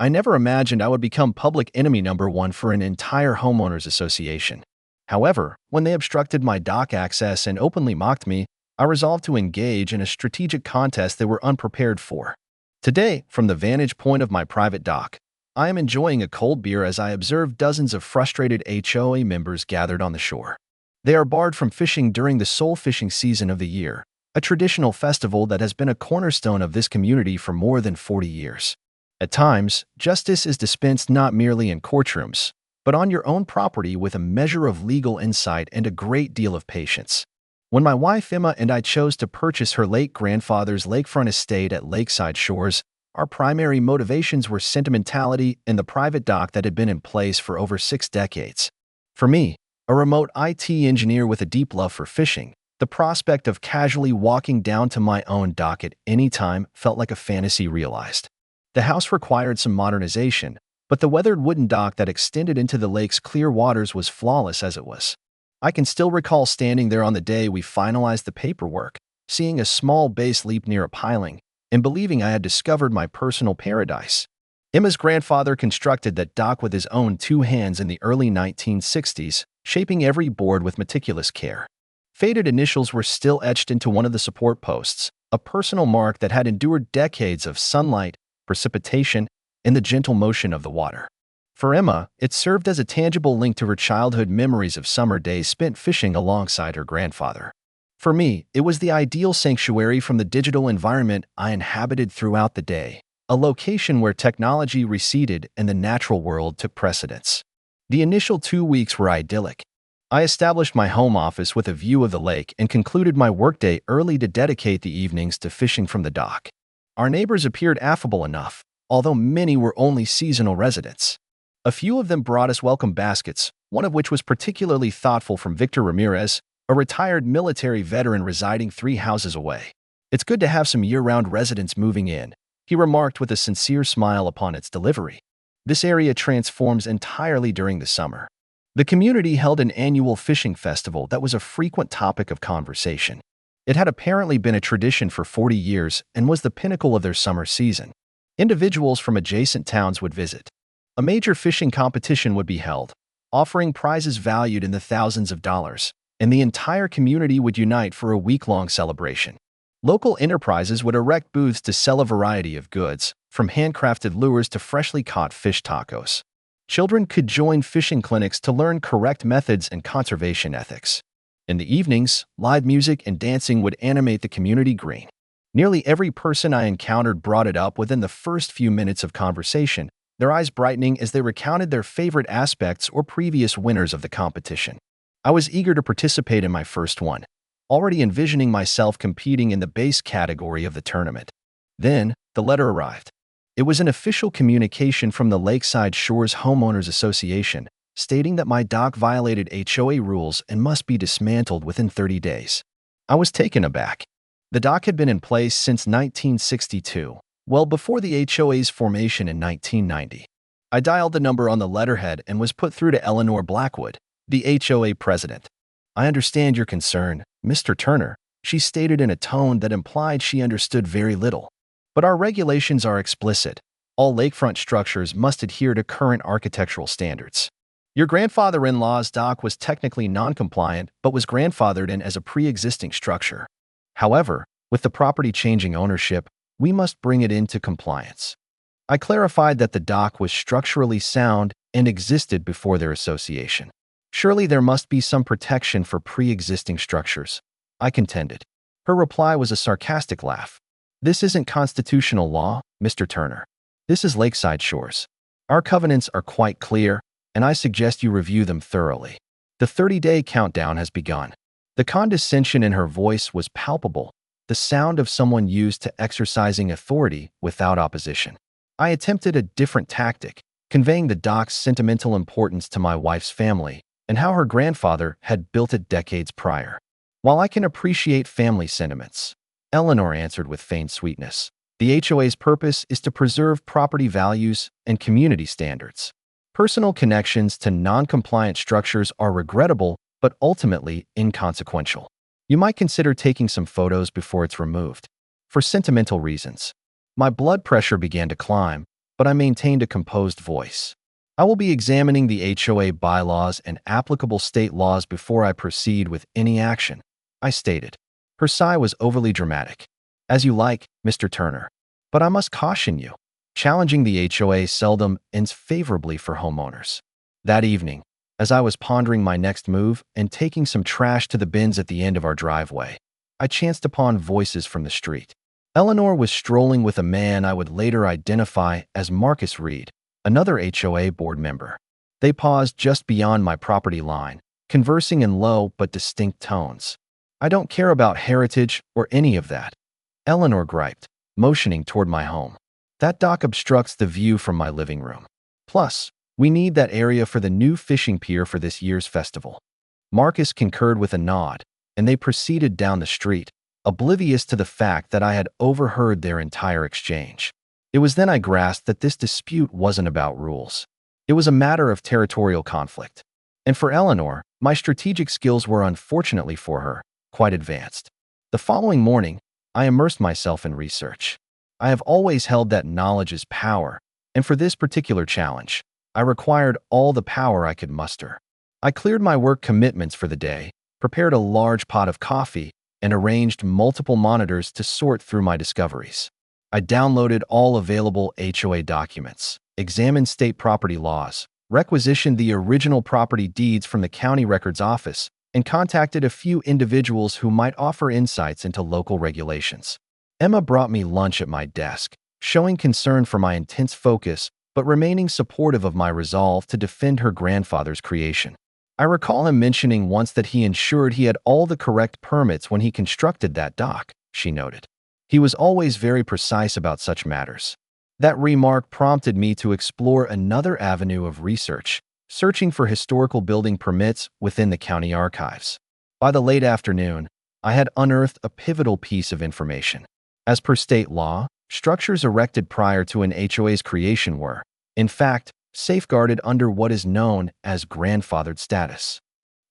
I never imagined I would become public enemy number one for an entire homeowners association. However, when they obstructed my dock access and openly mocked me, I resolved to engage in a strategic contest they were unprepared for. Today, from the vantage point of my private dock, I am enjoying a cold beer as I observe dozens of frustrated HOA members gathered on the shore. They are barred from fishing during the sole fishing season of the year, a traditional festival that has been a cornerstone of this community for more than 40 years. At times, justice is dispensed not merely in courtrooms, but on your own property with a measure of legal insight and a great deal of patience. When my wife Emma and I chose to purchase her late grandfather's lakefront estate at Lakeside Shores, our primary motivations were sentimentality and the private dock that had been in place for over 6 decades. For me, a remote IT engineer with a deep love for fishing, the prospect of casually walking down to my own dock at any time felt like a fantasy realized. The house required some modernization, but the weathered wooden dock that extended into the lake's clear waters was flawless as it was. I can still recall standing there on the day we finalized the paperwork, seeing a small base leap near a piling, and believing I had discovered my personal paradise. Emma's grandfather constructed that dock with his own 2 hands in the early 1960s, shaping every board with meticulous care. Faded initials were still etched into one of the support posts, a personal mark that had endured decades of sunlight, precipitation, and the gentle motion of the water. For Emma, it served as a tangible link to her childhood memories of summer days spent fishing alongside her grandfather. For me, it was the ideal sanctuary from the digital environment I inhabited throughout the day, a location where technology receded and the natural world took precedence. The initial 2 weeks were idyllic. I established my home office with a view of the lake and concluded my workday early to dedicate the evenings to fishing from the dock. Our neighbors appeared affable enough, although many were only seasonal residents. A few of them brought us welcome baskets, one of which was particularly thoughtful from Victor Ramirez, a retired military veteran residing 3 houses away. "It's good to have some year-round residents moving in," he remarked with a sincere smile upon its delivery. This area transforms entirely during the summer. The community held an annual fishing festival that was a frequent topic of conversation. It had apparently been a tradition for 40 years and was the pinnacle of their summer season. Individuals from adjacent towns would visit. A major fishing competition would be held, offering prizes valued in the thousands of dollars, and the entire community would unite for a week-long celebration. Local enterprises would erect booths to sell a variety of goods, from handcrafted lures to freshly caught fish tacos. Children could join fishing clinics to learn correct methods and conservation ethics. In the evenings, live music and dancing would animate the community green. Nearly every person I encountered brought it up within the first few minutes of conversation, their eyes brightening as they recounted their favorite aspects or previous winners of the competition. I was eager to participate in my first one, already envisioning myself competing in the base category of the tournament. Then, the letter arrived. It was an official communication from the Lakeside Shores Homeowners Association, stating that my dock violated HOA rules and must be dismantled within 30 days. I was taken aback. The dock had been in place since 1962, well before the HOA's formation in 1990. I dialed the number on the letterhead and was put through to Eleanor Blackwood, the HOA president. "I understand your concern, Mr. Turner," she stated in a tone that implied she understood very little. "But our regulations are explicit. All lakefront structures must adhere to current architectural standards. Your grandfather-in-law's dock was technically non-compliant but was grandfathered in as a pre-existing structure. However, with the property changing ownership, we must bring it into compliance." I clarified that the dock was structurally sound and existed before their association. "Surely there must be some protection for pre-existing structures," I contended. Her reply was a sarcastic laugh. "This isn't constitutional law, Mr. Turner. This is Lakeside Shores. Our covenants are quite clear, and I suggest you review them thoroughly. The 30-day countdown has begun." The condescension in her voice was palpable, the sound of someone used to exercising authority without opposition. I attempted a different tactic, conveying the dock's sentimental importance to my wife's family and how her grandfather had built it decades prior. "While I can appreciate family sentiments," Eleanor answered with feigned sweetness, "the HOA's purpose is to preserve property values and community standards. Personal connections to non-compliant structures are regrettable but ultimately inconsequential. You might consider taking some photos before it's removed." For sentimental reasons. My blood pressure began to climb, but I maintained a composed voice. I will be examining the HOA bylaws and applicable state laws before I proceed with any action, I stated. Her sigh was overly dramatic. As you like, Mr. Turner. But I must caution you. Challenging the HOA seldom ends favorably for homeowners. That evening, as I was pondering my next move and taking some trash to the bins at the end of our driveway, I chanced upon voices from the street. Eleanor was strolling with a man I would later identify as Marcus Reed, another HOA board member. They paused just beyond my property line, conversing in low but distinct tones. I don't care about heritage or any of that, Eleanor griped, motioning toward my home. That dock obstructs the view from my living room. Plus, we need that area for the new fishing pier for this year's festival. Marcus concurred with a nod, and they proceeded down the street, oblivious to the fact that I had overheard their entire exchange. It was then I grasped that this dispute wasn't about rules. It was a matter of territorial conflict. And for Eleanor, my strategic skills were, unfortunately for her, quite advanced. The following morning, I immersed myself in research. I have always held that knowledge is power, and for this particular challenge, I required all the power I could muster. I cleared my work commitments for the day, prepared a large pot of coffee, and arranged multiple monitors to sort through my discoveries. I downloaded all available HOA documents, examined state property laws, requisitioned the original property deeds from the county records office, and contacted a few individuals who might offer insights into local regulations. Emma brought me lunch at my desk, showing concern for my intense focus, but remaining supportive of my resolve to defend her grandfather's creation. I recall him mentioning once that he ensured he had all the correct permits when he constructed that dock, she noted. He was always very precise about such matters. That remark prompted me to explore another avenue of research, searching for historical building permits within the county archives. By the late afternoon, I had unearthed a pivotal piece of information. As per state law, structures erected prior to an HOA's creation were, in fact, safeguarded under what is known as grandfathered status.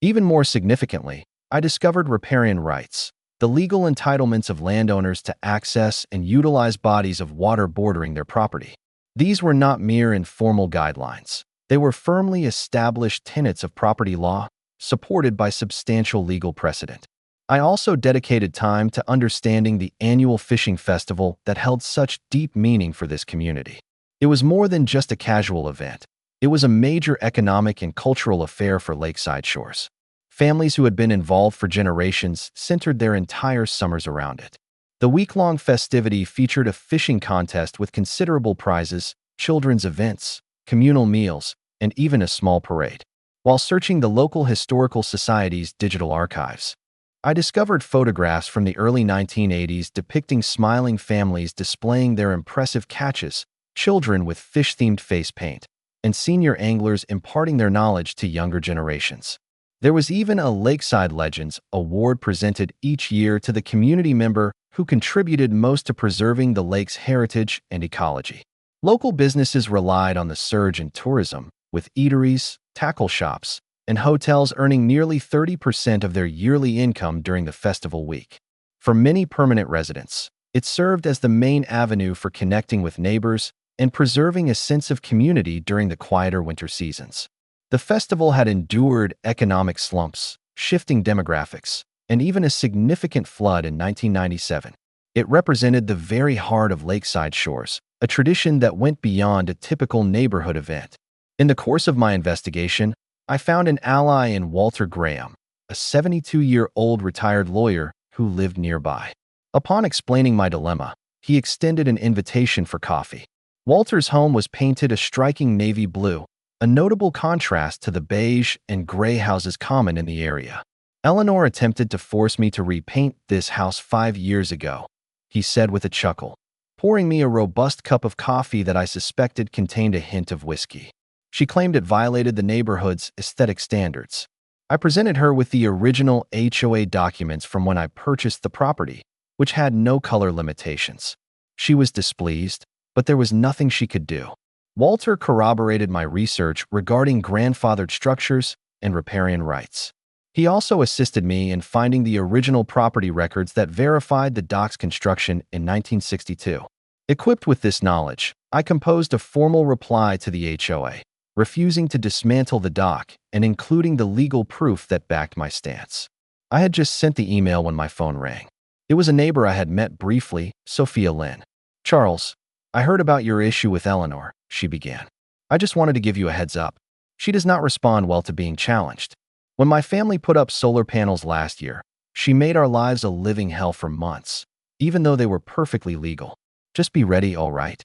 Even more significantly, I discovered riparian rights, the legal entitlements of landowners to access and utilize bodies of water bordering their property. These were not mere informal guidelines. They were firmly established tenets of property law, supported by substantial legal precedent. I also dedicated time to understanding the annual fishing festival that held such deep meaning for this community. It was more than just a casual event. It was a major economic and cultural affair for lakeside shores. Families who had been involved for generations centered their entire summers around it. The week-long festivity featured a fishing contest with considerable prizes, children's events, communal meals, and even a small parade. While searching the local historical society's digital archives, I discovered photographs from the early 1980s depicting smiling families displaying their impressive catches, children with fish-themed face paint, and senior anglers imparting their knowledge to younger generations. There was even a Lakeside Legends award presented each year to the community member who contributed most to preserving the lake's heritage and ecology. Local businesses relied on the surge in tourism, with eateries, tackle shops, and hotels earning nearly 30% of their yearly income during the festival week. For many permanent residents, it served as the main avenue for connecting with neighbors and preserving a sense of community during the quieter winter seasons. The festival had endured economic slumps, shifting demographics, and even a significant flood in 1997. It represented the very heart of lakeside shores, a tradition that went beyond a typical neighborhood event. In the course of my investigation, I found an ally in Walter Graham, a 72-year-old retired lawyer who lived nearby. Upon explaining my dilemma, he extended an invitation for coffee. Walter's home was painted a striking navy blue, a notable contrast to the beige and gray houses common in the area. Eleanor attempted to force me to repaint this house 5 years ago, he said with a chuckle, pouring me a robust cup of coffee that I suspected contained a hint of whiskey. She claimed it violated the neighborhood's aesthetic standards. I presented her with the original HOA documents from when I purchased the property, which had no color limitations. She was displeased, but there was nothing she could do. Walter corroborated my research regarding grandfathered structures and riparian rights. He also assisted me in finding the original property records that verified the dock's construction in 1962. Equipped with this knowledge, I composed a formal reply to the HOA, refusing to dismantle the dock and including the legal proof that backed my stance. I had just sent the email when my phone rang. It was a neighbor I had met briefly, Sophia Lynn. "Charles, I heard about your issue with Eleanor," she began. "I just wanted to give you a heads up. She does not respond well to being challenged. When my family put up solar panels last year, she made our lives a living hell for months, even though they were perfectly legal. Just be ready, all right?"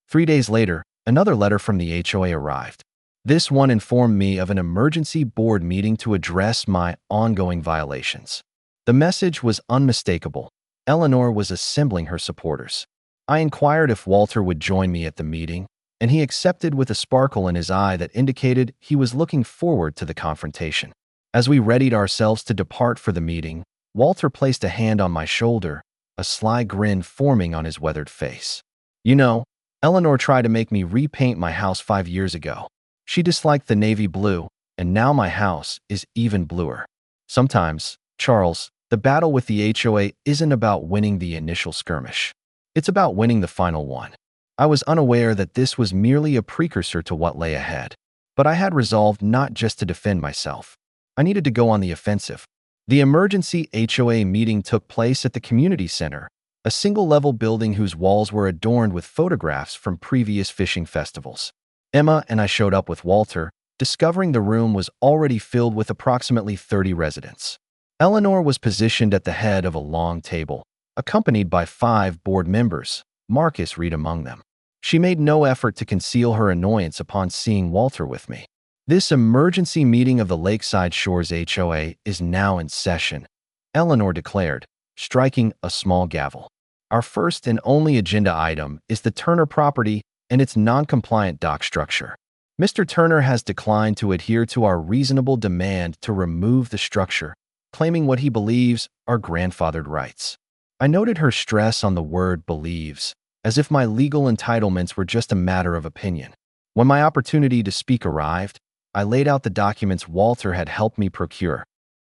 3 days later, another letter from the HOA arrived. This one informed me of an emergency board meeting to address my ongoing violations. The message was unmistakable. Eleanor was assembling her supporters. I inquired if Walter would join me at the meeting, and he accepted with a sparkle in his eye that indicated he was looking forward to the confrontation. As we readied ourselves to depart for the meeting, Walter placed a hand on my shoulder, a sly grin forming on his weathered face. "You know, Eleanor tried to make me repaint my house 5 years ago. She disliked the navy blue, and now my house is even bluer. Sometimes, Charles, the battle with the HOA isn't about winning the initial skirmish. It's about winning the final one." I was unaware that this was merely a precursor to what lay ahead, but I had resolved not just to defend myself. I needed to go on the offensive. The emergency HOA meeting took place at the community center, a single-level building whose walls were adorned with photographs from previous fishing festivals. Emma and I showed up with Walter, discovering the room was already filled with approximately 30 residents. Eleanor was positioned at the head of a long table, accompanied by 5 board members, Marcus Reed among them. She made no effort to conceal her annoyance upon seeing Walter with me. "This emergency meeting of the Lakeside Shores HOA is now in session," Eleanor declared, striking a small gavel. "Our first and only agenda item is the Turner property and its non-compliant dock structure. Mr. Turner has declined to adhere to our reasonable demand to remove the structure, claiming what he believes are grandfathered rights." I noted her stress on the word believes, as if my legal entitlements were just a matter of opinion. When my opportunity to speak arrived, I laid out the documents Walter had helped me procure,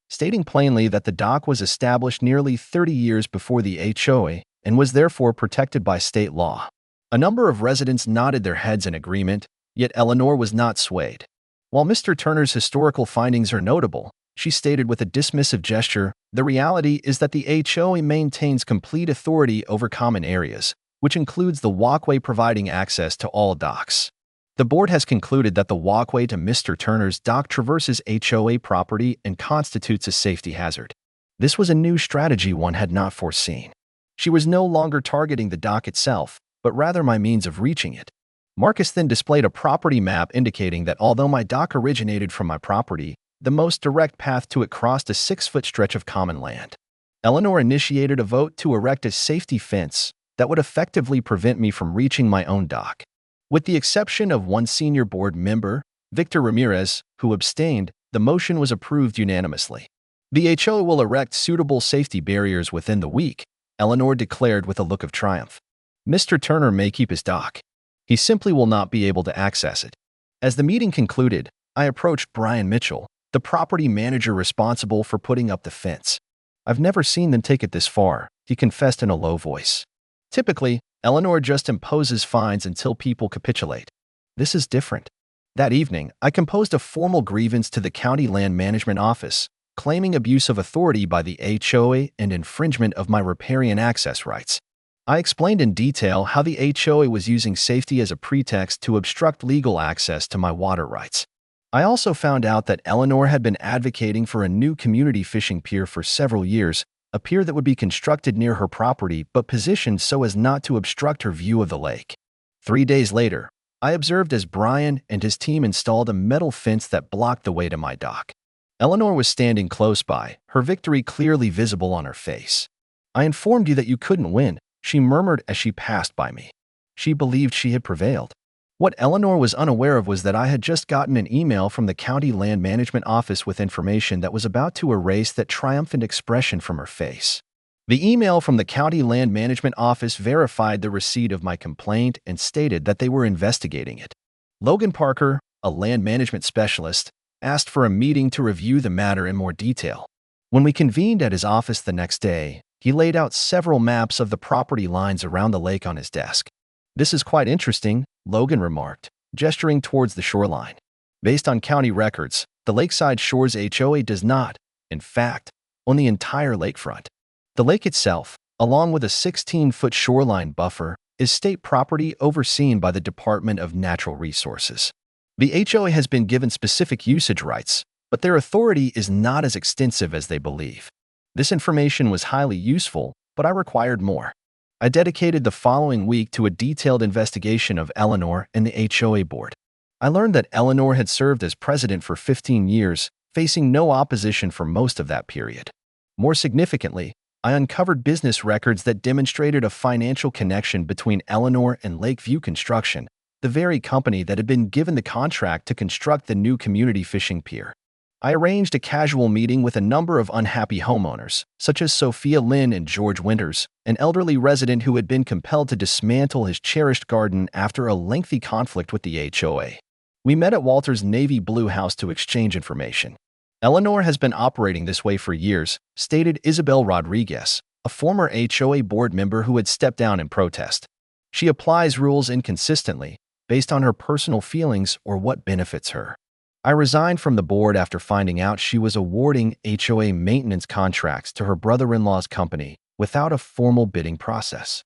stating plainly that the dock was established nearly 30 years before the HOA and was therefore protected by state law. A number of residents nodded their heads in agreement, yet Eleanor was not swayed. While Mr. Turner's historical findings are notable, she stated with a dismissive gesture, "The reality is that the HOA maintains complete authority over common areas, which includes the walkway providing access to all docks. The board has concluded that the walkway to Mr. Turner's dock traverses HOA property and constitutes a safety hazard." This was a new strategy one had not foreseen. She was no longer targeting the dock itself, but rather my means of reaching it. Marcus then displayed a property map indicating that although my dock originated from my property, the most direct path to it crossed a 6-foot stretch of common land. Eleanor initiated a vote to erect a safety fence that would effectively prevent me from reaching my own dock. With the exception of one senior board member, Victor Ramirez, who abstained, the motion was approved unanimously. "The HOA will erect suitable safety barriers within the week," Eleanor declared with a look of triumph. "Mr. Turner may keep his dock. He simply will not be able to access it." As the meeting concluded, I approached Brian Mitchell, the property manager responsible for putting up the fence. "I've never seen them take it this far," he confessed in a low voice. "Typically, Eleanor just imposes fines until people capitulate. This is different." That evening, I composed a formal grievance to the County Land Management Office, claiming abuse of authority by the HOA and infringement of my riparian access rights. I explained in detail how the HOA was using safety as a pretext to obstruct legal access to my water rights. I also found out that Eleanor had been advocating for a new community fishing pier for several years, a pier that would be constructed near her property but positioned so as not to obstruct her view of the lake. 3 days later, I observed as Brian and his team installed a metal fence that blocked the way to my dock. Eleanor was standing close by, her victory clearly visible on her face. "I informed you that you couldn't win," she murmured as she passed by me. She believed she had prevailed. What Eleanor was unaware of was that I had just gotten an email from the County Land Management Office with information that was about to erase that triumphant expression from her face. The email from the County Land Management Office verified the receipt of my complaint and stated that they were investigating it. Logan Parker, a land management specialist, asked for a meeting to review the matter in more detail. When we convened at his office the next day, he laid out several maps of the property lines around the lake on his desk. This is quite interesting, Logan remarked, gesturing towards the shoreline. Based on county records, the Lakeside Shores HOA does not, in fact, own the entire lakefront. The lake itself, along with a 16-foot shoreline buffer, is state property overseen by the Department of Natural Resources. The HOA has been given specific usage rights, but their authority is not as extensive as they believe. This information was highly useful, but I required more. I dedicated the following week to a detailed investigation of Eleanor and the HOA board. I learned that Eleanor had served as president for 15 years, facing no opposition for most of that period. More significantly, I uncovered business records that demonstrated a financial connection between Eleanor and Lakeview Construction, the very company that had been given the contract to construct the new community fishing pier. I arranged a casual meeting with a number of unhappy homeowners, such as Sophia Lynn and George Winters, an elderly resident who had been compelled to dismantle his cherished garden after a lengthy conflict with the HOA. We met at Walter's navy blue house to exchange information. Eleanor has been operating this way for years, stated Isabel Rodriguez, a former HOA board member who had stepped down in protest. She applies rules inconsistently, based on her personal feelings or what benefits her. I resigned from the board after finding out she was awarding HOA maintenance contracts to her brother-in-law's company without a formal bidding process.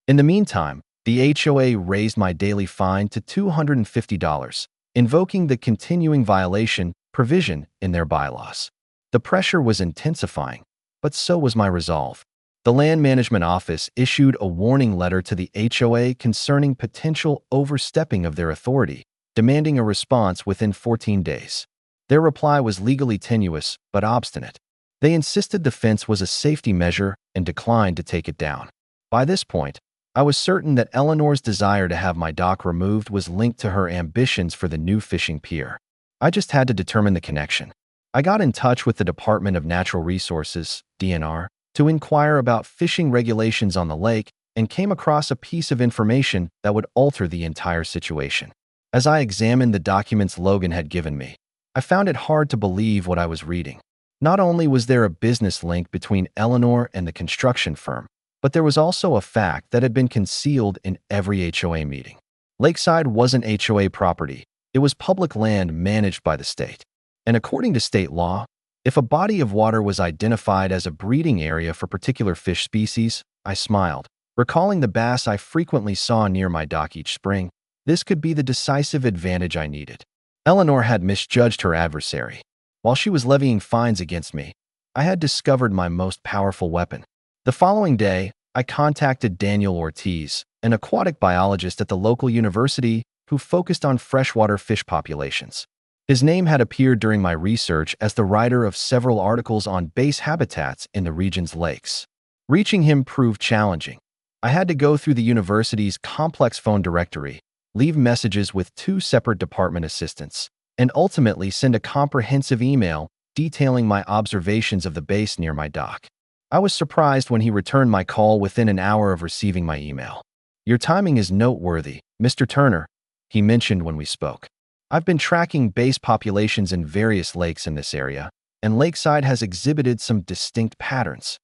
In the meantime, the HOA raised my daily fine to $250, invoking the continuing violation provision in their bylaws. The pressure was intensifying, but so was my resolve. The Land Management Office issued a warning letter to the HOA concerning potential overstepping of their authority, demanding a response within 14 days. Their reply was legally tenuous but obstinate. They insisted the fence was a safety measure and declined to take it down. By this point, I was certain that Eleanor's desire to have my dock removed was linked to her ambitions for the new fishing pier. I just had to determine the connection. I got in touch with the Department of Natural Resources, DNR, to inquire about fishing regulations on the lake and came across a piece of information that would alter the entire situation. As I examined the documents Logan had given me, I found it hard to believe what I was reading. Not only was there a business link between Eleanor and the construction firm, but there was also a fact that had been concealed in every HOA meeting. Lakeside wasn't HOA property. It was public land managed by the state. And according to state law, if a body of water was identified as a breeding area for particular fish species, I smiled, recalling the bass I frequently saw near my dock each spring. This could be the decisive advantage I needed. Eleanor had misjudged her adversary. While she was levying fines against me, I had discovered my most powerful weapon. The following day, I contacted Daniel Ortiz, an aquatic biologist at the local university who focused on freshwater fish populations. His name had appeared during my research as the writer of several articles on bass habitats in the region's lakes. Reaching him proved challenging. I had to go through the university's complex phone directory, leave messages with 2 separate department assistants, and ultimately send a comprehensive email detailing my observations of the bass near my dock. I was surprised when he returned my call within an hour of receiving my email. "Your timing is noteworthy, Mr. Turner," he mentioned when we spoke. "I've been tracking bass populations in various lakes in this area, and Lakeside has exhibited some distinct patterns."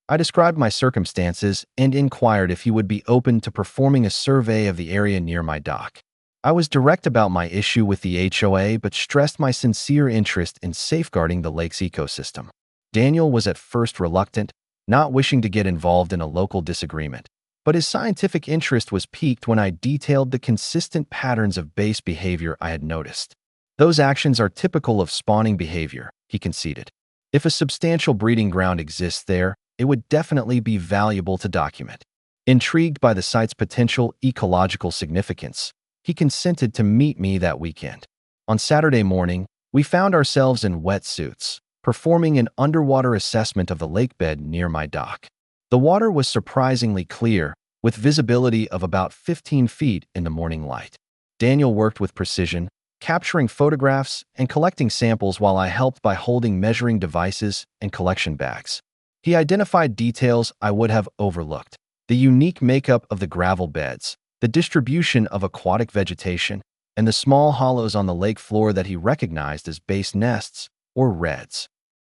I described my circumstances and inquired if he would be open to performing a survey of the area near my dock. I was direct about my issue with the HOA but stressed my sincere interest in safeguarding the lake's ecosystem. Daniel was at first reluctant, not wishing to get involved in a local disagreement, but his scientific interest was piqued when I detailed the consistent patterns of bass behavior I had noticed. "Those actions are typical of spawning behavior," he conceded. "If a substantial breeding ground exists there, it would definitely be valuable to document." Intrigued by the site's potential ecological significance, he consented to meet me that weekend. On Saturday morning, we found ourselves in wetsuits, performing an underwater assessment of the lakebed near my dock. The water was surprisingly clear, with visibility of about 15 feet in the morning light. Daniel worked with precision, capturing photographs and collecting samples while I helped by holding measuring devices and collection bags. He identified details I would have overlooked: the unique makeup of the gravel beds, the distribution of aquatic vegetation, and the small hollows on the lake floor that he recognized as bass nests or redds.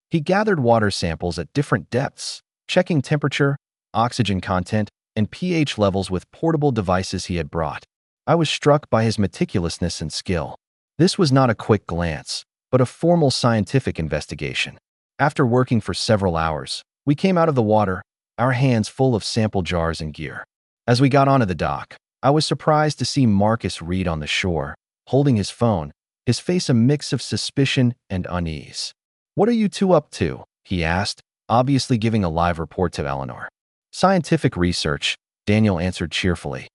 He gathered water samples at different depths, checking temperature, oxygen content, and pH levels with portable devices he had brought. I was struck by his meticulousness and skill. This was not a quick glance, but a formal scientific investigation. After working for several hours, we came out of the water, our hands full of sample jars and gear. As we got onto the dock, I was surprised to see Marcus Reed on the shore, holding his phone, his face a mix of suspicion and unease. "What are you two up to?" he asked, obviously giving a live report to Eleanor. "Scientific research," Daniel answered cheerfully,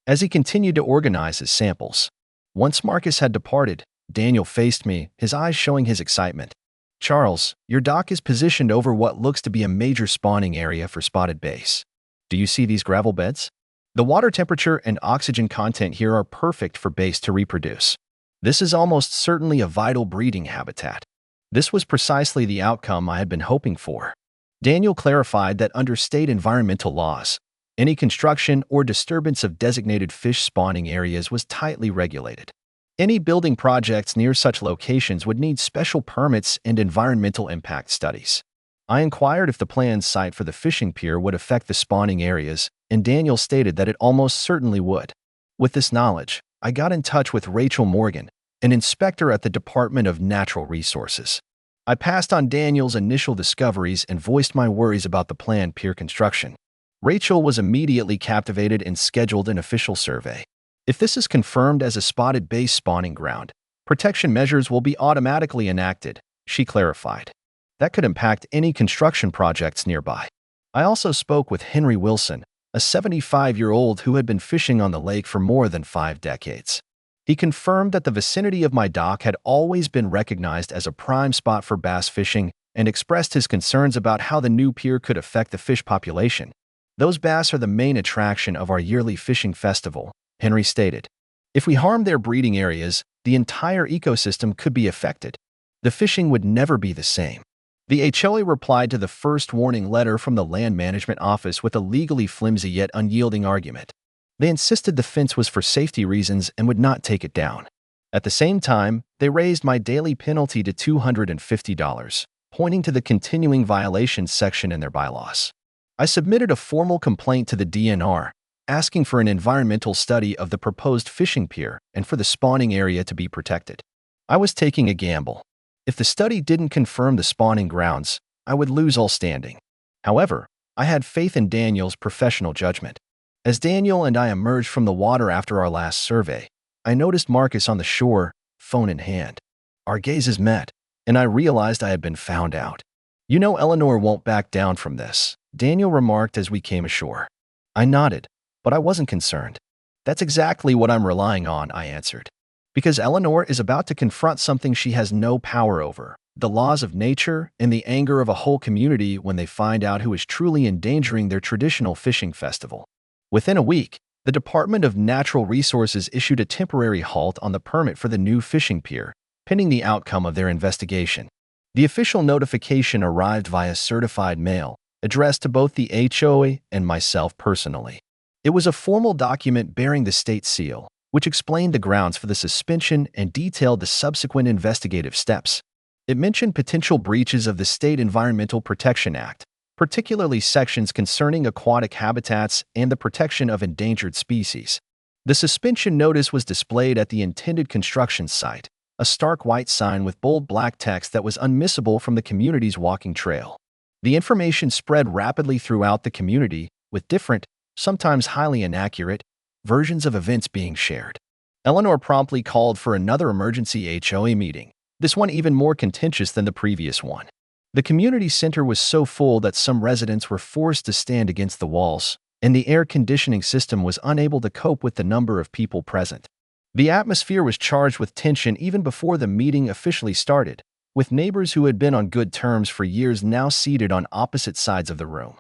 as he continued to organize his samples. Once Marcus had departed, Daniel faced me, his eyes showing his excitement. "Charles, your dock is positioned over what looks to be a major spawning area for spotted bass. Do you see these gravel beds? The water temperature and oxygen content here are perfect for bass to reproduce. This is almost certainly a vital breeding habitat." This was precisely the outcome I had been hoping for. Daniel clarified that under state environmental laws, any construction or disturbance of designated fish spawning areas was tightly regulated. Any building projects near such locations would need special permits and environmental impact studies. I inquired if the planned site for the fishing pier would affect the spawning areas, and Daniel stated that it almost certainly would. With this knowledge, I got in touch with Rachel Morgan, an inspector at the Department of Natural Resources. I passed on Daniel's initial discoveries and voiced my worries about the planned pier construction. Rachel was immediately captivated and scheduled an official survey. "If this is confirmed as a spotted bass spawning ground, protection measures will be automatically enacted," she clarified. "That could impact any construction projects nearby." I also spoke with Henry Wilson, a 75-year-old who had been fishing on the lake for more than 5 decades. He confirmed that the vicinity of my dock had always been recognized as a prime spot for bass fishing and expressed his concerns about how the new pier could affect the fish population. "Those bass are the main attraction of our yearly fishing festival," Henry stated. "If we harm their breeding areas, the entire ecosystem could be affected. The fishing would never be the same." The HOA replied to the first warning letter from the Land Management Office with a legally flimsy yet unyielding argument. They insisted the fence was for safety reasons and would not take it down. At the same time, they raised my daily penalty to $250, pointing to the continuing violations section in their bylaws. I submitted a formal complaint to the DNR, asking for an environmental study of the proposed fishing pier and for the spawning area to be protected. I was taking a gamble. If the study didn't confirm the spawning grounds, I would lose all standing. However, I had faith in Daniel's professional judgment. As Daniel and I emerged from the water after our last survey, I noticed Marcus on the shore, phone in hand. Our gazes met, and I realized I had been found out. "You know Eleanor won't back down from this," Daniel remarked as we came ashore. I nodded, but I wasn't concerned. "That's exactly what I'm relying on," I answered. "Because Eleanor is about to confront something she has no power over, the laws of nature and the anger of a whole community when they find out who is truly endangering their traditional fishing festival." Within a week, the Department of Natural Resources issued a temporary halt on the permit for the new fishing pier, pending the outcome of their investigation. The official notification arrived via certified mail, addressed to both the HOA and myself personally. It was a formal document bearing the state seal, which explained the grounds for the suspension and detailed the subsequent investigative steps. It mentioned potential breaches of the State Environmental Protection Act, particularly sections concerning aquatic habitats and the protection of endangered species. The suspension notice was displayed at the intended construction site, a stark white sign with bold black text that was unmissable from the community's walking trail. The information spread rapidly throughout the community, with different, sometimes highly inaccurate, versions of events being shared. Eleanor promptly called for another emergency HOA meeting, this one even more contentious than the previous one. The community center was so full that some residents were forced to stand against the walls, and the air conditioning system was unable to cope with the number of people present. The atmosphere was charged with tension even before the meeting officially started, with neighbors who had been on good terms for years now seated on opposite sides of the room,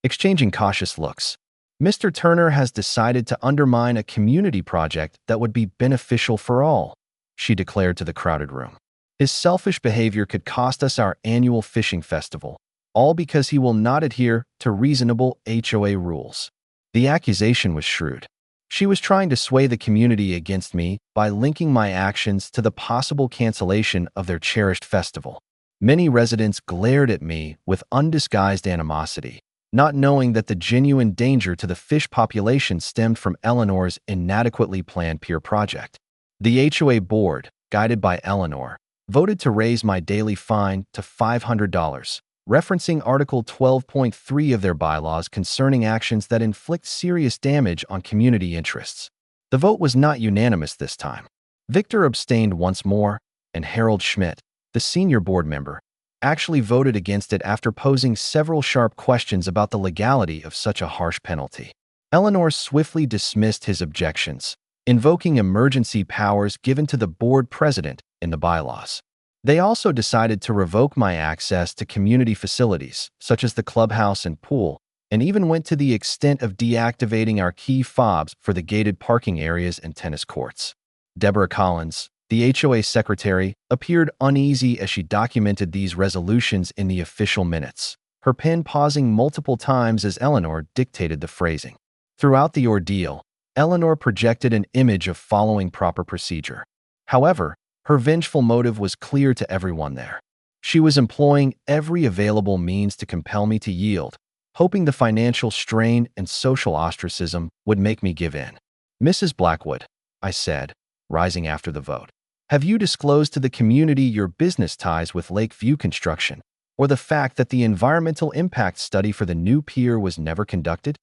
exchanging cautious looks. "Mr. Turner has decided to undermine a community project that would be beneficial for all," she declared to the crowded room. "His selfish behavior could cost us our annual fishing festival, all because he will not adhere to reasonable HOA rules." The accusation was shrewd. She was trying to sway the community against me by linking my actions to the possible cancellation of their cherished festival. Many residents glared at me with undisguised animosity, not knowing that the genuine danger to the fish population stemmed from Eleanor's inadequately planned pier project. The HOA board, guided by Eleanor, voted to raise my daily fine to $500, referencing Article 12.3 of their bylaws concerning actions that inflict serious damage on community interests. The vote was not unanimous this time. Victor abstained once more, and Harold Schmidt, the senior board member, actually voted against it after posing several sharp questions about the legality of such a harsh penalty. Eleanor swiftly dismissed his objections, invoking emergency powers given to the board president in the bylaws. They also decided to revoke my access to community facilities, such as the clubhouse and pool, and even went to the extent of deactivating our key fobs for the gated parking areas and tennis courts. Deborah Collins, the HOA secretary, appeared uneasy as she documented these resolutions in the official minutes, her pen pausing multiple times as Eleanor dictated the phrasing. Throughout the ordeal, Eleanor projected an image of following proper procedure. However, her vengeful motive was clear to everyone there. She was employing every available means to compel me to yield, hoping the financial strain and social ostracism would make me give in. "Mrs. Blackwood," I said, rising after the vote, "have you disclosed to the community your business ties with Lakeview Construction, or the fact that the environmental impact study for the new pier was never conducted?"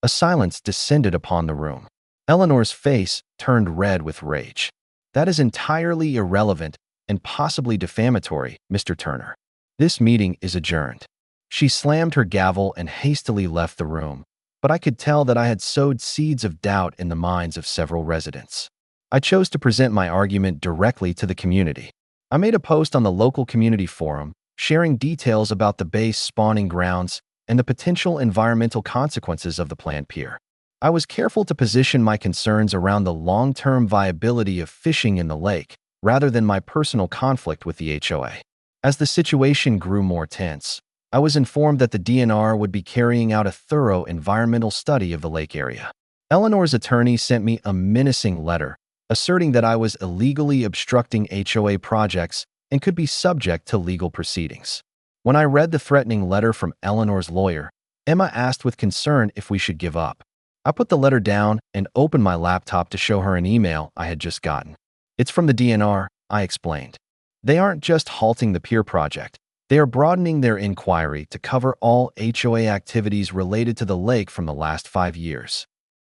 A silence descended upon the room. Eleanor's face turned red with rage. "That is entirely irrelevant and possibly defamatory, Mr. Turner. This meeting is adjourned." She slammed her gavel and hastily left the room, but I could tell that I had sowed seeds of doubt in the minds of several residents. I chose to present my argument directly to the community. I made a post on the local community forum, sharing details about the base spawning grounds and the potential environmental consequences of the planned pier. I was careful to position my concerns around the long-term viability of fishing in the lake, rather than my personal conflict with the HOA. As the situation grew more tense, I was informed that the DNR would be carrying out a thorough environmental study of the lake area. Eleanor's attorney sent me a menacing letter, asserting that I was illegally obstructing HOA projects and could be subject to legal proceedings. When I read the threatening letter from Eleanor's lawyer, Emma asked with concern if we should give up. I put the letter down and opened my laptop to show her an email I had just gotten. "It's from the DNR," I explained. "They aren't just halting the pier project. They are broadening their inquiry to cover all HOA activities related to the lake from the last 5 years.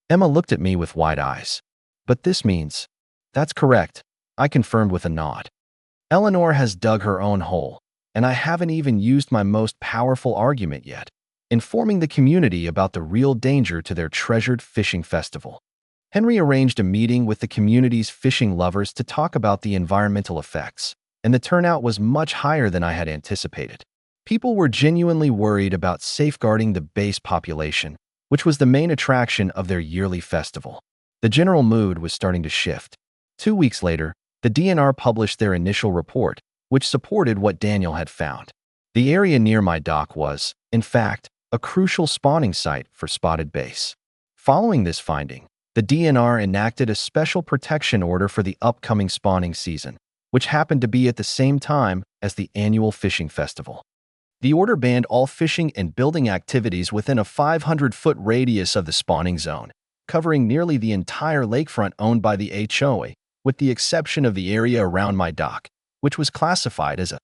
Emma looked at me with wide eyes. "But this means—" "That's correct," I confirmed with a nod. "Eleanor has dug her own hole, and I haven't even used my most powerful argument yet, informing the community about the real danger to their treasured fishing festival." Henry arranged a meeting with the community's fishing lovers to talk about the environmental effects, and the turnout was much higher than I had anticipated. People were genuinely worried about safeguarding the base population, which was the main attraction of their yearly festival. The general mood was starting to shift. 2 weeks later, the DNR published their initial report, which supported what Daniel had found. The area near my dock was, in fact, a crucial spawning site for spotted bass. Following this finding, the DNR enacted a special protection order for the upcoming spawning season, which happened to be at the same time as the annual fishing festival. The order banned all fishing and building activities within a 500-foot radius of the spawning zone, covering nearly the entire lakefront owned by the HOA, with the exception of the area around my dock, which was classified as a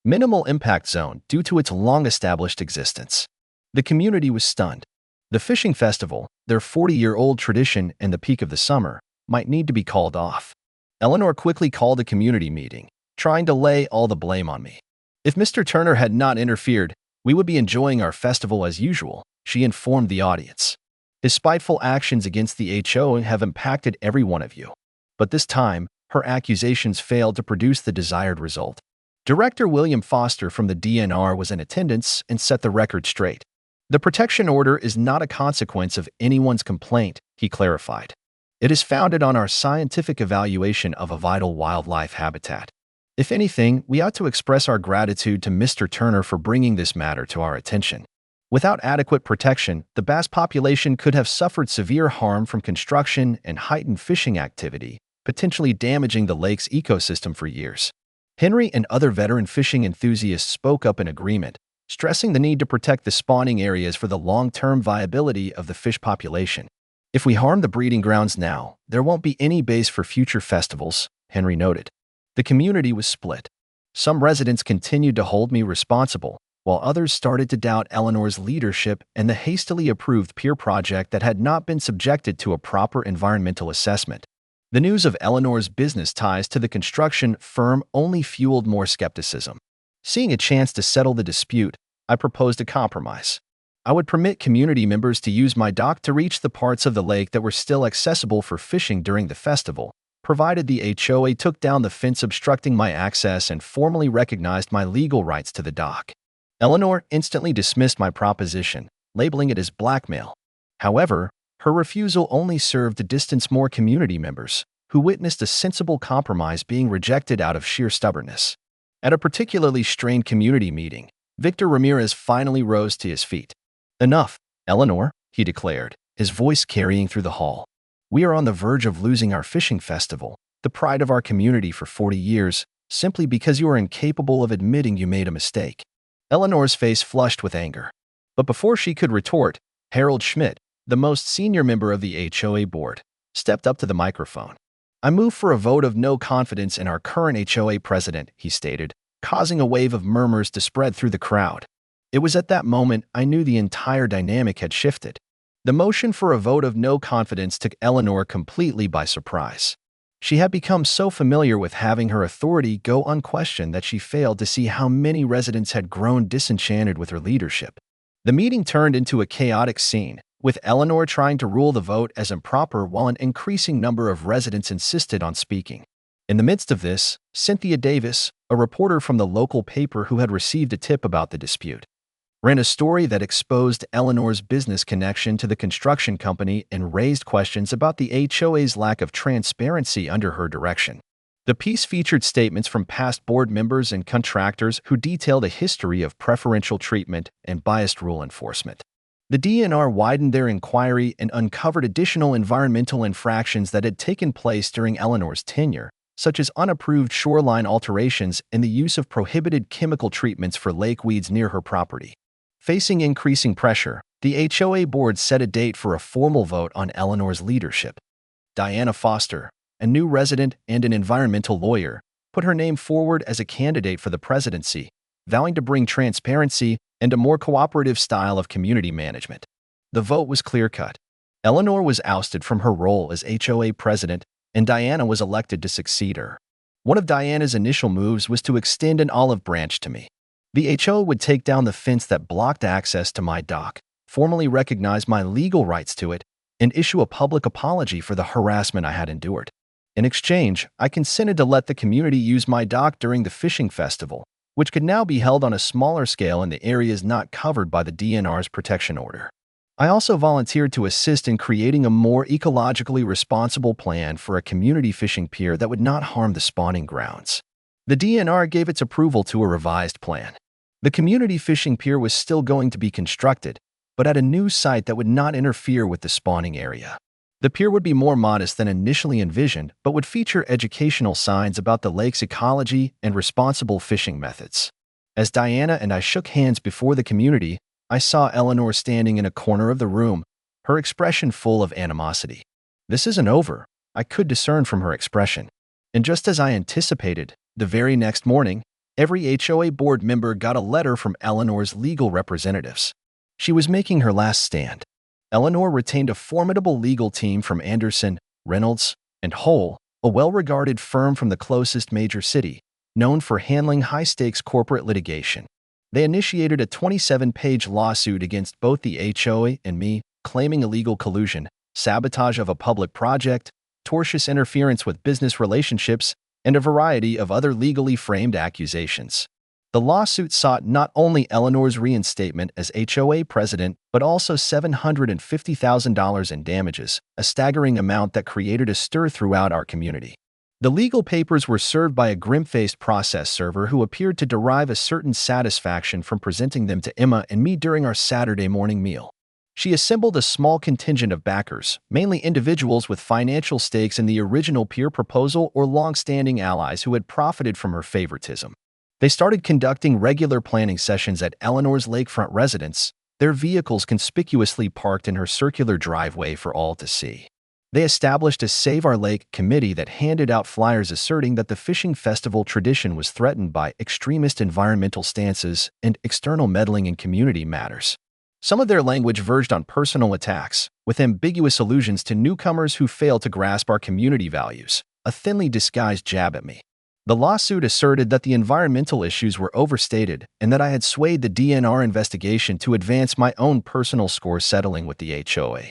minimal impact zone due to its long-established existence. The community was stunned. The fishing festival, their 40-year-old tradition and the peak of the summer, might need to be called off. Eleanor quickly called a community meeting, trying to lay all the blame on me. "If Mr. Turner had not interfered, we would be enjoying our festival as usual," she informed the audience. "His spiteful actions against the HOA have impacted every one of you." But this time, her accusations failed to produce the desired result. Director William Foster from the DNR was in attendance and set the record straight. "The protection order is not a consequence of anyone's complaint," he clarified. "It is founded on our scientific evaluation of a vital wildlife habitat. If anything, we ought to express our gratitude to Mr. Turner for bringing this matter to our attention. Without adequate protection, the bass population could have suffered severe harm from construction and heightened fishing activity, potentially damaging the lake's ecosystem for years." Henry and other veteran fishing enthusiasts spoke up in agreement, stressing the need to protect the spawning areas for the long-term viability of the fish population. If we harm the breeding grounds now, there won't be any base for future festivals, Henry noted. The community was split. Some residents continued to hold me responsible, while others started to doubt Eleanor's leadership and the hastily approved pier project that had not been subjected to a proper environmental assessment. The news of Eleanor's business ties to the construction firm only fueled more skepticism. Seeing a chance to settle the dispute, I proposed a compromise. I would permit community members to use my dock to reach the parts of the lake that were still accessible for fishing during the festival, provided the HOA took down the fence obstructing my access and formally recognized my legal rights to the dock. Eleanor instantly dismissed my proposition, labeling it as blackmail. However, her refusal only served to distance more community members, who witnessed a sensible compromise being rejected out of sheer stubbornness. At a particularly strained community meeting, Victor Ramirez finally rose to his feet. "Enough, Eleanor," he declared, his voice carrying through the hall. "We are on the verge of losing our fishing festival, the pride of our community for 40 years, simply because you are incapable of admitting you made a mistake." Eleanor's face flushed with anger. But before she could retort, Harold Schmidt, the most senior member of the HOA board, stepped up to the microphone. "I move for a vote of no confidence in our current HOA president," he stated, causing a wave of murmurs to spread through the crowd. It was at that moment I knew the entire dynamic had shifted. The motion for a vote of no confidence took Eleanor completely by surprise. She had become so familiar with having her authority go unquestioned that she failed to see how many residents had grown disenchanted with her leadership. The meeting turned into a chaotic scene, with Eleanor trying to rule the vote as improper while an increasing number of residents insisted on speaking. In the midst of this, Cynthia Davis, a reporter from the local paper who had received a tip about the dispute, ran a story that exposed Eleanor's business connection to the construction company and raised questions about the HOA's lack of transparency under her direction. The piece featured statements from past board members and contractors who detailed a history of preferential treatment and biased rule enforcement. The DNR widened their inquiry and uncovered additional environmental infractions that had taken place during Eleanor's tenure, such as unapproved shoreline alterations and the use of prohibited chemical treatments for lake weeds near her property. Facing increasing pressure, the HOA board set a date for a formal vote on Eleanor's leadership. Diana Foster, a new resident and an environmental lawyer, put her name forward as a candidate for the presidency, vowing to bring transparency and a more cooperative style of community management. The vote was clear-cut. Eleanor was ousted from her role as HOA president, and Diana was elected to succeed her. One of Diana's initial moves was to extend an olive branch to me. The HOA would take down the fence that blocked access to my dock, formally recognize my legal rights to it, and issue a public apology for the harassment I had endured. In exchange, I consented to let the community use my dock during the fishing festival, which could now be held on a smaller scale in the areas not covered by the DNR's protection order. I also volunteered to assist in creating a more ecologically responsible plan for a community fishing pier that would not harm the spawning grounds. The DNR gave its approval to a revised plan. The community fishing pier was still going to be constructed, but at a new site that would not interfere with the spawning area. The pier would be more modest than initially envisioned, but would feature educational signs about the lake's ecology and responsible fishing methods. As Diana and I shook hands before the community, I saw Eleanor standing in a corner of the room, her expression full of animosity. "This isn't over," I could discern from her expression. And just as I anticipated, the very next morning, every HOA board member got a letter from Eleanor's legal representatives. She was making her last stand. Eleanor retained a formidable legal team from Anderson, Reynolds, and Hull, a well-regarded firm from the closest major city, known for handling high-stakes corporate litigation. They initiated a 27-page lawsuit against both the HOA and me, claiming illegal collusion, sabotage of a public project, tortious interference with business relationships, and a variety of other legally framed accusations. The lawsuit sought not only Eleanor's reinstatement as HOA president, but also $750,000 in damages, a staggering amount that created a stir throughout our community. The legal papers were served by a grim-faced process server who appeared to derive a certain satisfaction from presenting them to Emma and me during our Saturday morning meal. She assembled a small contingent of backers, mainly individuals with financial stakes in the original pier proposal or long-standing allies who had profited from her favoritism. They started conducting regular planning sessions at Eleanor's lakefront residence, their vehicles conspicuously parked in her circular driveway for all to see. They established a Save Our Lake committee that handed out flyers asserting that the fishing festival tradition was threatened by extremist environmental stances and external meddling in community matters. Some of their language verged on personal attacks, with ambiguous allusions to newcomers who failed to grasp our community values, a thinly disguised jab at me. The lawsuit asserted that the environmental issues were overstated and that I had swayed the DNR investigation to advance my own personal score settling with the HOA.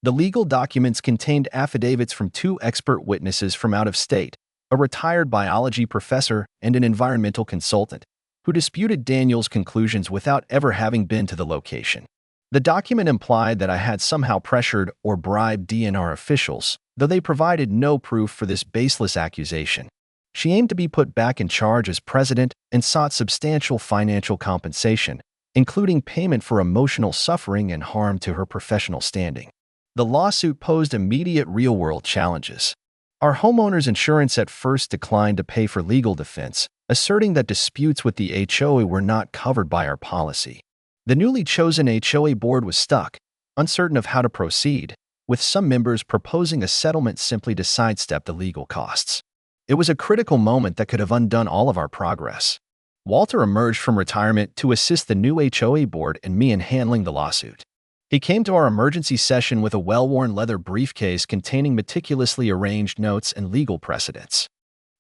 The legal documents contained affidavits from 2 expert witnesses from out of state, a retired biology professor and an environmental consultant, who disputed Daniel's conclusions without ever having been to the location. The document implied that I had somehow pressured or bribed DNR officials, though they provided no proof for this baseless accusation. She aimed to be put back in charge as president and sought substantial financial compensation, including payment for emotional suffering and harm to her professional standing. The lawsuit posed immediate real-world challenges. Our homeowners' insurance at first declined to pay for legal defense, asserting that disputes with the HOA were not covered by our policy. The newly chosen HOA board was stuck, uncertain of how to proceed, with some members proposing a settlement simply to sidestep the legal costs. It was a critical moment that could have undone all of our progress. Walter emerged from retirement to assist the new HOA board and me in handling the lawsuit. He came to our emergency session with a well-worn leather briefcase containing meticulously arranged notes and legal precedents.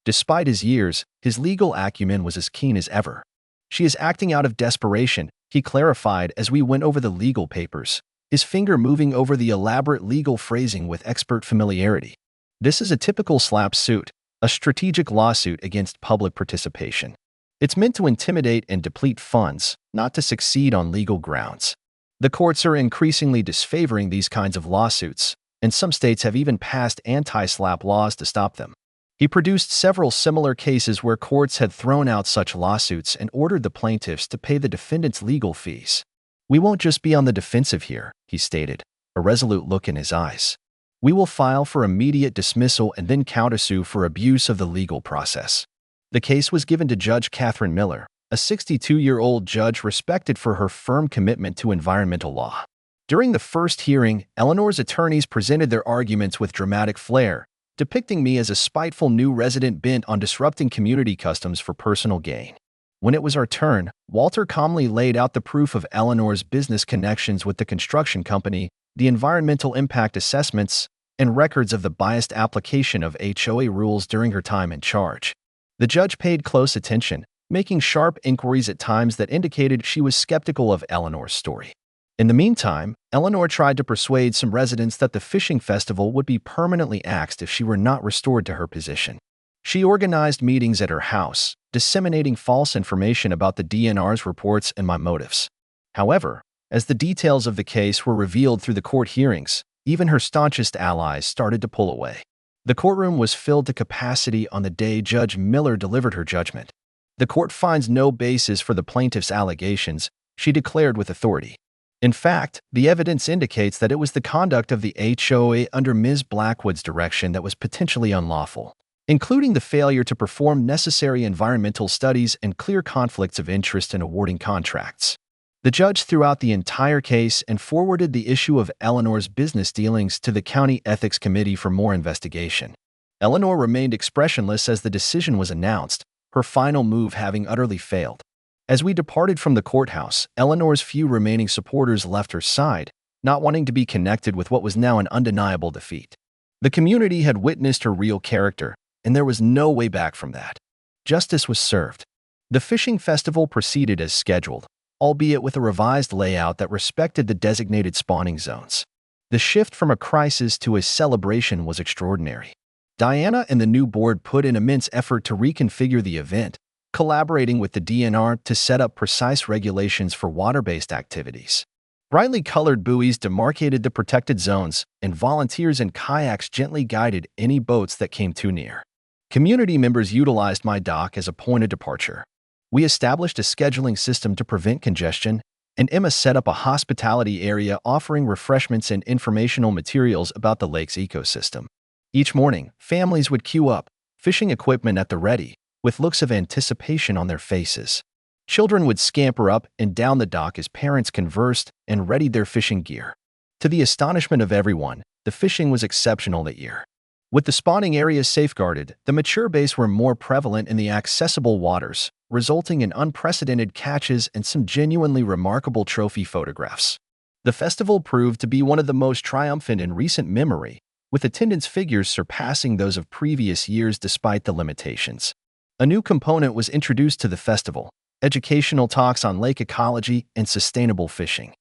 Despite his years, his legal acumen was as keen as ever. "She is acting out of desperation," he clarified as we went over the legal papers, his finger moving over the elaborate legal phrasing with expert familiarity. "This is a typical SLAP suit, a strategic lawsuit against public participation. It's meant to intimidate and deplete funds, not to succeed on legal grounds. The courts are increasingly disfavoring these kinds of lawsuits, and some states have even passed anti-SLAP laws to stop them." He produced several similar cases where courts had thrown out such lawsuits and ordered the plaintiffs to pay the defendants' legal fees. "We won't just be on the defensive here," he stated, a resolute look in his eyes. "We will file for immediate dismissal and then countersue for abuse of the legal process." The case was given to Judge Catherine Miller, a 62-year-old judge respected for her firm commitment to environmental law. During the first hearing, Eleanor's attorneys presented their arguments with dramatic flair, depicting me as a spiteful new resident bent on disrupting community customs for personal gain. When it was our turn, Walter calmly laid out the proof of Eleanor's business connections with the construction company, the environmental impact assessments, and records of the biased application of HOA rules during her time in charge. The judge paid close attention, making sharp inquiries at times that indicated she was skeptical of Eleanor's story. In the meantime, Eleanor tried to persuade some residents that the fishing festival would be permanently axed if she were not restored to her position. She organized meetings at her house, disseminating false information about the DNR's reports and my motives. However, as the details of the case were revealed through the court hearings, even her staunchest allies started to pull away. The courtroom was filled to capacity on the day Judge Miller delivered her judgment. "The court finds no basis for the plaintiff's allegations," she declared with authority. In fact, the evidence indicates that it was the conduct of the HOA under Ms. Blackwood's direction that was potentially unlawful, including the failure to perform necessary environmental studies and clear conflicts of interest in awarding contracts. The judge threw out the entire case and forwarded the issue of Eleanor's business dealings to the County Ethics Committee for more investigation. Eleanor remained expressionless as the decision was announced, her final move having utterly failed. As we departed from the courthouse, Eleanor's few remaining supporters left her side, not wanting to be connected with what was now an undeniable defeat. The community had witnessed her real character, and there was no way back from that. Justice was served. The fishing festival proceeded as scheduled, albeit with a revised layout that respected the designated spawning zones. The shift from a crisis to a celebration was extraordinary. Diana and the new board put in immense effort to reconfigure the event, collaborating with the DNR to set up precise regulations for water-based activities. Brightly colored buoys demarcated the protected zones, and volunteers in kayaks gently guided any boats that came too near. Community members utilized my dock as a point of departure. We established a scheduling system to prevent congestion, and Emma set up a hospitality area offering refreshments and informational materials about the lake's ecosystem. Each morning, families would queue up, fishing equipment at the ready, with looks of anticipation on their faces. Children would scamper up and down the dock as parents conversed and readied their fishing gear. To the astonishment of everyone, the fishing was exceptional that year. With the spawning areas safeguarded, the mature bass were more prevalent in the accessible waters, resulting in unprecedented catches and some genuinely remarkable trophy photographs. The festival proved to be one of the most triumphant in recent memory, with attendance figures surpassing those of previous years despite the limitations. A new component was introduced to the festival: educational talks on lake ecology and sustainable fishing,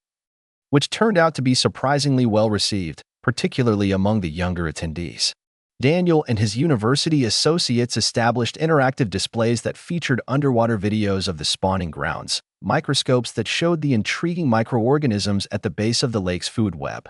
which turned out to be surprisingly well received, particularly among the younger attendees. Daniel and his university associates established interactive displays that featured underwater videos of the spawning grounds, microscopes that showed the intriguing microorganisms at the base of the lake's food web,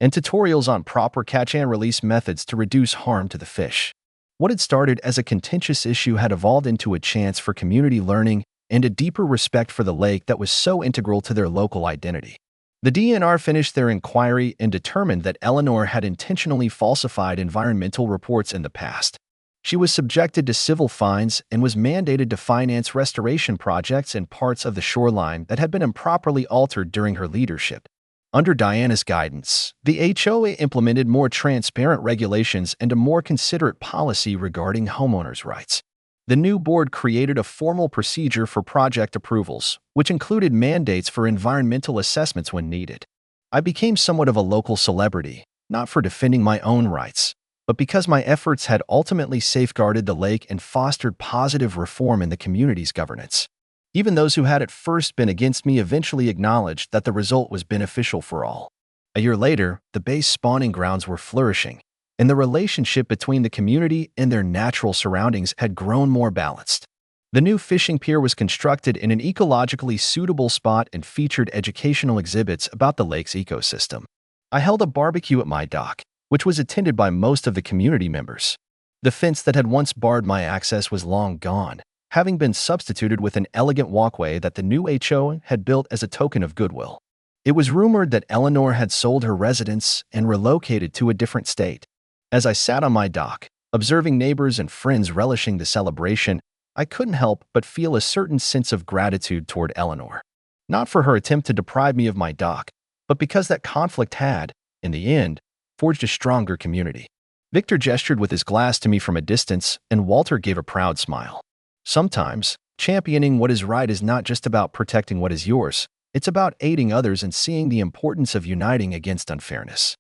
and tutorials on proper catch and release methods to reduce harm to the fish. What had started as a contentious issue had evolved into a chance for community learning and a deeper respect for the lake that was so integral to their local identity. The DNR finished their inquiry and determined that Eleanor had intentionally falsified environmental reports in the past. She was subjected to civil fines and was mandated to finance restoration projects in parts of the shoreline that had been improperly altered during her leadership. Under Diana's guidance, the HOA implemented more transparent regulations and a more considerate policy regarding homeowners' rights. The new board created a formal procedure for project approvals, which included mandates for environmental assessments when needed. I became somewhat of a local celebrity, not for defending my own rights, but because my efforts had ultimately safeguarded the lake and fostered positive reform in the community's governance. Even those who had at first been against me eventually acknowledged that the result was beneficial for all. A year later, the base spawning grounds were flourishing, and the relationship between the community and their natural surroundings had grown more balanced. The new fishing pier was constructed in an ecologically suitable spot and featured educational exhibits about the lake's ecosystem. I held a barbecue at my dock, which was attended by most of the community members. The fence that had once barred my access was long gone, having been substituted with an elegant walkway that the new HOA had built as a token of goodwill. It was rumored that Eleanor had sold her residence and relocated to a different state. As I sat on my dock, observing neighbors and friends relishing the celebration, I couldn't help but feel a certain sense of gratitude toward Eleanor. Not for her attempt to deprive me of my dock, but because that conflict had, in the end, forged a stronger community. Victor gestured with his glass to me from a distance, and Walter gave a proud smile. Sometimes, championing what is right is not just about protecting what is yours, it's about aiding others and seeing the importance of uniting against unfairness.